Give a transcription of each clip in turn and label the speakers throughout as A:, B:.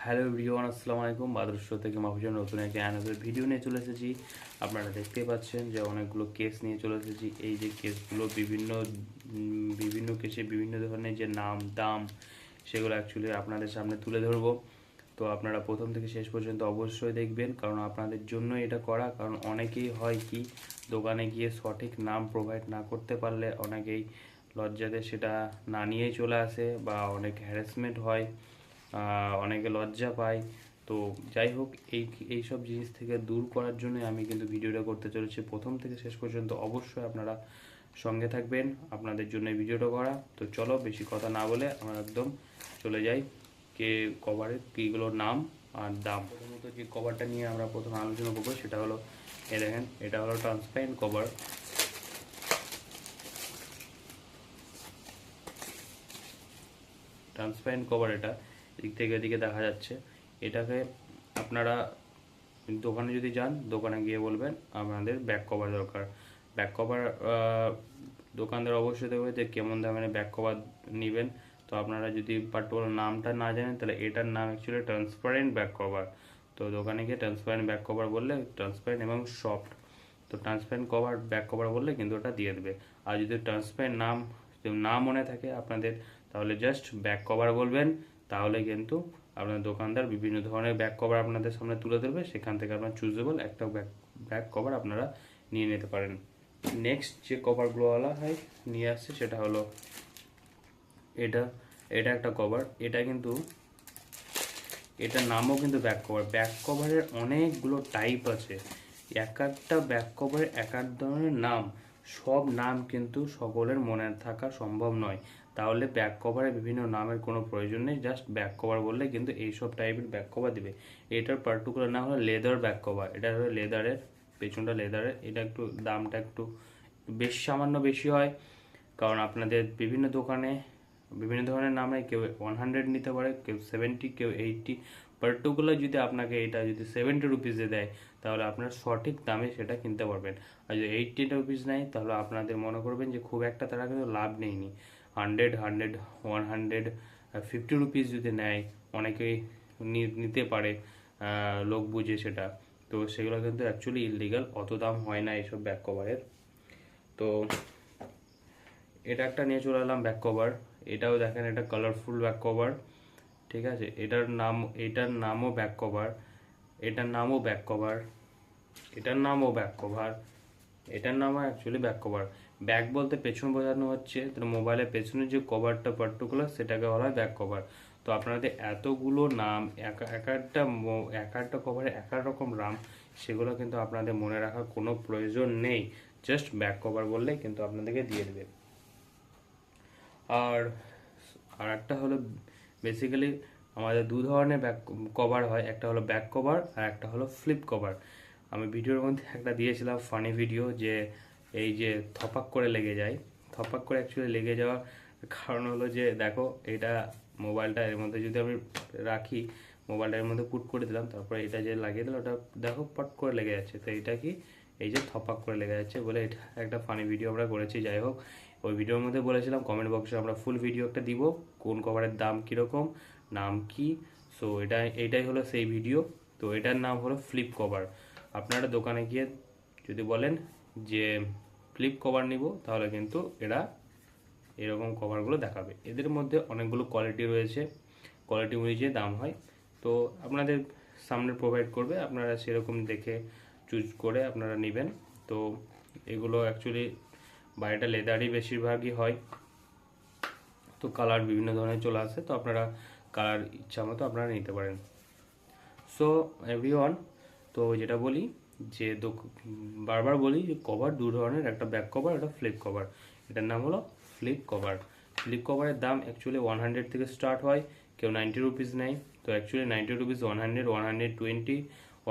A: Hello everyone, আসসালামু আলাইকুম। বাদরশ থেকে মাহফুজের নতুন একটা অ্যানাদার ভিডিও নিয়ে চলে এসেছি। আপনারা দেখতেই পাচ্ছেন যে অনেকগুলো কেস নিয়ে চলে এসেছি। এই যে কেসগুলো বিভিন্ন কেসে বিভিন্ন ধরনের যে নাম দাম সেগুলো অ্যাকচুয়ালি আপনাদের সামনে তুলে ধরবো। তো আপনারা প্রথম থেকে শেষ পর্যন্ত অবশ্যই দেখবেন, কারণ আপনাদের জন্য এটা করা। কারণ অনেকেই হয় কি, দোকানে গিয়ে সঠিক নাম প্রোভাইড না করতে পারলে অনেকেই লজ্জাতে সেটা না নিয়েই চলে আসে বা অনেক হ্যারাসমেন্ট হয়, অনেকে লজ্জা পায়। তো যাই হোক, এই সব জিনিস থেকে দূর করার জন্য আমি কিন্তু ভিডিওটা করতে চলেছি। প্রথম থেকে শেষ পর্যন্ত অবশ্যই আপনারা সঙ্গে থাকবেন, আপনাদের জন্য এই ভিডিওটা করা। তো চলো বেশি কথা না বলে আমরা একদম চলে যাই কে কভারের কীগুলোর নাম আর দাম। প্রথমত যে কভারটা নিয়ে আমরা প্রথমে আলোচনা করবো সেটা হলো, এ দেখেন, এটা হলো ট্রান্সপারেন্ট কভার। ট্রান্সপারেন্ট কভার, এটা এদিক থেকে এদিকে দেখা যাচ্ছে। এটাকে আপনারা দোকানে যদি যান, দোকানে গিয়ে বলবেন আপনাদের ব্যাক কভার দরকার। ব্যাক কভার দোকানদার অবশ্যই দেবে যে কেমন দামের ব্যাক কভার নেবেন। তো আপনারা যদি পার্টিকুলার নামটা না জানেন, তাহলে এটার নাম অ্যাকচুয়ালি ট্রান্সপারেন্ট ব্যাক কভার। তো দোকানে গিয়ে ট্রান্সপারেন্ট ব্যাক কভার বললে, ট্রান্সপারেন্ট এবং সফট, তো ট্রান্সপারেন্ট কভার ব্যাক কভার বললে কিন্তু ওটা দিয়ে দেবে। আর যদি ট্রান্সপারেন্ট নাম না মনে থাকে আপনাদের, তাহলে জাস্ট ব্যাক কভার বলবেন। তাহলে কিন্তু আপনার দোকানদার বিভিন্ন ধরনের ব্যাক কভার আপনাদের সামনে তুলে ধরবে, সেখান থেকে আপনার চুজেবল একটা ব্যাক কভার আপনারা নিয়ে নিতে পারেন। নেক্সট যে কভারগুলোওয়ালা হয় নিয়ে আসছে সেটা হলো এটা। এটা একটা কভার, এটা কিন্তু এটার নামও কিন্তু ব্যাক কভার। ব্যাক কভারের অনেকগুলো টাইপ আছে, এক একটা ব্যাক কভারের এক এক ধরনের নাম। সব নাম কিন্তু সকলের মনে থাকা সম্ভব নয়, তাহলে ব্যাক কভারের বিভিন্ন নামের কোনো প্রয়োজন নেই। জাস্ট ব্যাক কভার বললে কিন্তু এইসব টাইপের ব্যাক কভার দিবে। এটার পার্টিকুলার নাম হলো লেদার ব্যাক কভার। এটা হলো লেদারের, পেছনটা লেদারের। এটা একটু দামটা একটু সামান্য বেশি হয়, কারণ আপনাদের বিভিন্ন দোকানে বিভিন্ন ধরনের নামে কেউ 100 নিতে পারে, কেউ 70, কেউ 80। পার্টিকুলার যদি আপনাকে এটা যদি 70 রুপিসে দেয়, তাহলে আপনার সঠিক দামে সেটা কিনতে পারবেন। আর যদি 80 রুপিস নেয়, তাহলে আপনাদের মনে করবেন যে খুব একটা তারা কিন্তু লাভ নেয়নি। 150 রুপিস যদি নেয়, অনেকেই নিতে পারে লোক বুঝে সেটা। তো সেগুলো কিন্তু অ্যাকচুয়ালি ইললিগাল, অত দাম হয় না এইসব ব্যাক কভারের। তো এটা একটা নিয়ে চলে এলাম ব্যাক কভার। এটাও দেখেন, এটা কালারফুল ব্যাক কভার, ঠিক আছে। এটার নামও ব্যাক কভার, এটার নামও ব্যাক কভার, এটার নামও ব্যাক কভার, এটার নামও অ্যাকচুয়ালি ব্যাক কভার। ব্যাক বলতে পেছন বোঝানো হচ্ছে, তাহলে মোবাইলের পেছনে যে কভারটা পার্টিকুলার সেটাকে বলা হয় ব্যাক কভার। তো আপনাদের এতগুলো নাম, এক একটা কভারে এক এক রকম নাম, সেগুলো কিন্তু আপনাদের মনে রাখার কোনো প্রয়োজন নেই। জাস্ট ব্যাক কভার বললেই কিন্তু আপনাদেরকে দিয়ে দেবে। আর আর একটা হলো, বেসিক্যালি আমাদের দু ধরনের ব্যাক কভার হয়, একটা হলো ব্যাক কভার আর একটা হলো ফ্লিপ কভার। আমি ভিডিওর মধ্যে একটা দিয়েছিলাম ফানি ভিডিও, যে এই যে থপাক করে লেগে যায়। থপাক করে অ্যাকচুয়ালি লেগে যাওয়ার কারণ হলো যে, দেখো এটা মোবাইলটা এর মধ্যে যদি আমি রাখি, মোবাইলটা এর মধ্যে পুট করে দিলাম, তারপরে এটা যে লাগিয়ে দিলাম, ওটা দেখো পট করে লেগে যাচ্ছে। তো এটা কি, এই যে থপাক করে লেগে যাচ্ছে বলে এটা একটা ফানি ভিডিও আমরা করেছি। যাই হোক, ওই ভিডিওর মধ্যে বলেছিলাম কমেন্ট বক্সে আমরা ফুল ভিডিও একটা দিব, কোন কভারের দাম কীরকম, নাম কি। সো এইটাই হলো সেই ভিডিও। তো এটার নাম হলো ফ্লিপ কভার। আপনারা দোকানে গিয়ে যদি বলেন যে ফ্লিপ কভার নিব, তাহলে কিন্তু এরা এরকম কভারগুলো দেখাবে। এদের মধ্যে অনেকগুলো কোয়ালিটি রয়েছে, কোয়ালিটি অনুযায়ী দাম হয়। তো আপনাদের সামনে প্রোভাইড করবে, আপনারা সেরকম দেখে চুজ করে আপনারা নেবেন। তো এগুলো অ্যাকচুয়ালি বাইরেটা লেদারই বেশিরভাগই হয়। তো কালার বিভিন্ন ধরনের চলে আসে, তো আপনারা কালার ইচ্ছা মতো আপনারা নিতে পারেন। সো এভরিওয়ান, তো যেটা বলি যে বারবার বলি যে কভার দু ধরনের, একটা ব্যাক কভার, একটা ফ্লিপ কভার। এটার নাম হলো ফ্লিপ কভার। ফ্লিপ কভারের দাম অ্যাকচুয়ালি 100 থেকে স্টার্ট হয়, কেউ 90 রুপিস নেয়। তো অ্যাকচুয়ালি 90 রুপিস, 100, 120,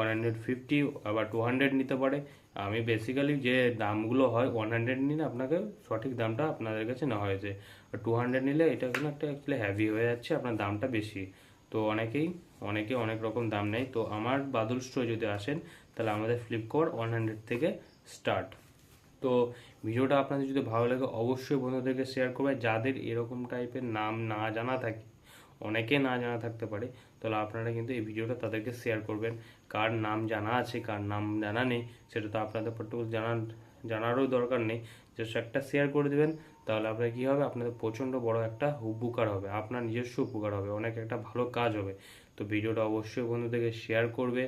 A: 150, আবার 200 নিতে পারে। আমি বেসিক্যালি যে দামগুলো হয় 100 নিলে আপনাকে সঠিক দামটা আপনাদের কাছে নেওয়া হয়েছে। 200 নিলে এটা কিন্তু একটা অ্যাকচুয়ালি হ্যাভি হয়ে যাচ্ছে, আপনার দামটা বেশি। তো অনেকে অনেক রকম দাম নেয়। তো আমার বাদুরস্ট যদি আসেন, তাহলে আমাদের ফ্লিপকার্ট 100 থেকে স্টার্ট। তো ভিডিওটা আপনাদের যদি ভালো লাগে, অবশ্যই বন্ধুদেরকে শেয়ার করবে। যাদের এরকম টাইপের নাম না জানা থাকে, অনেকে না জানা থাকতে পারে, তাহলে আপনারা কিন্তু এই ভিডিওটা তাদেরকে শেয়ার করবেন। কার নাম জানা আছে, কার নাম জানা নেই, সেটা তো আপনাদের পার্টিকুলার জানারও দরকার নেই, জাস্ট একটা শেয়ার করে দেবেন। তাহলে আপনার কী হবে, আপনাদের প্রচণ্ড বড় একটা উপকার হবে, আপনার নিজস্ব উপকার হবে, অনেক একটা ভালো কাজ হবে। তো ভিডিওটা অবশ্যই বন্ধুদেরকে শেয়ার করবে।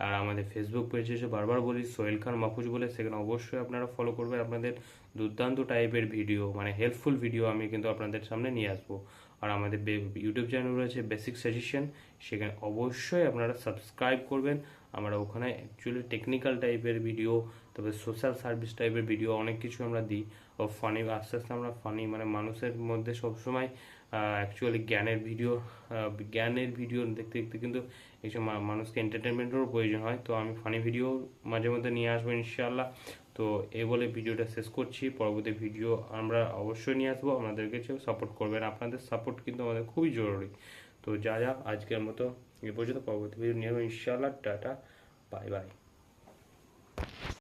A: আর আমাদের ফেসবুক পেজে এসে বারবার বলি সোহেল খান মাহফুজ বলে, সেখানে অবশ্যই আপনারা ফলো করবেন। আপনাদের দুর্দান্ত টাইপের ভিডিও, মানে হেল্পফুল ভিডিও আমি কিন্তু আপনাদের সামনে নিয়ে আসবো। আর আমাদের ইউটিউব চ্যানেল রয়েছে বেসিক সাজেশন, সেখানে অবশ্যই আপনারা সাবস্ক্রাইব করবেন। আমরা ওখানে অ্যাকচুয়ালি টেকনিক্যাল টাইপের ভিডিও, তবে সোশ্যাল সার্ভিস টাইপের ভিডিও অনেক কিছু আমরা দিই। ও ফানি, আস্তে আস্তে আমরা ফানি, মানে মানুষের মধ্যে সবসময় অ্যাকচুয়ালি জ্ঞানের ভিডিও দেখতে দেখতে কিন্তু এইসব মানুষকে এন্টারটেনমেন্টেরও প্রয়োজন হয়। তো আমি ফানি ভিডিও মাঝে মধ্যে নিয়ে আসবো ইনশাআল্লাহ। তো এই বলে ভিডিওটা শেষ করছি, পরবর্তী ভিডিও আমরা অবশ্যই নিয়ে আসবো। আপনাদেরকে সাপোর্ট করবেন, আপনাদের সাপোর্ট কিন্তু আমাদের খুবই জরুরি। তো যা আজকের মতো এ পর্যন্ত, পরবর্তী ভিডিও নিয়ে আসবো ইনশাআল্লাহ। Tata, bye bye.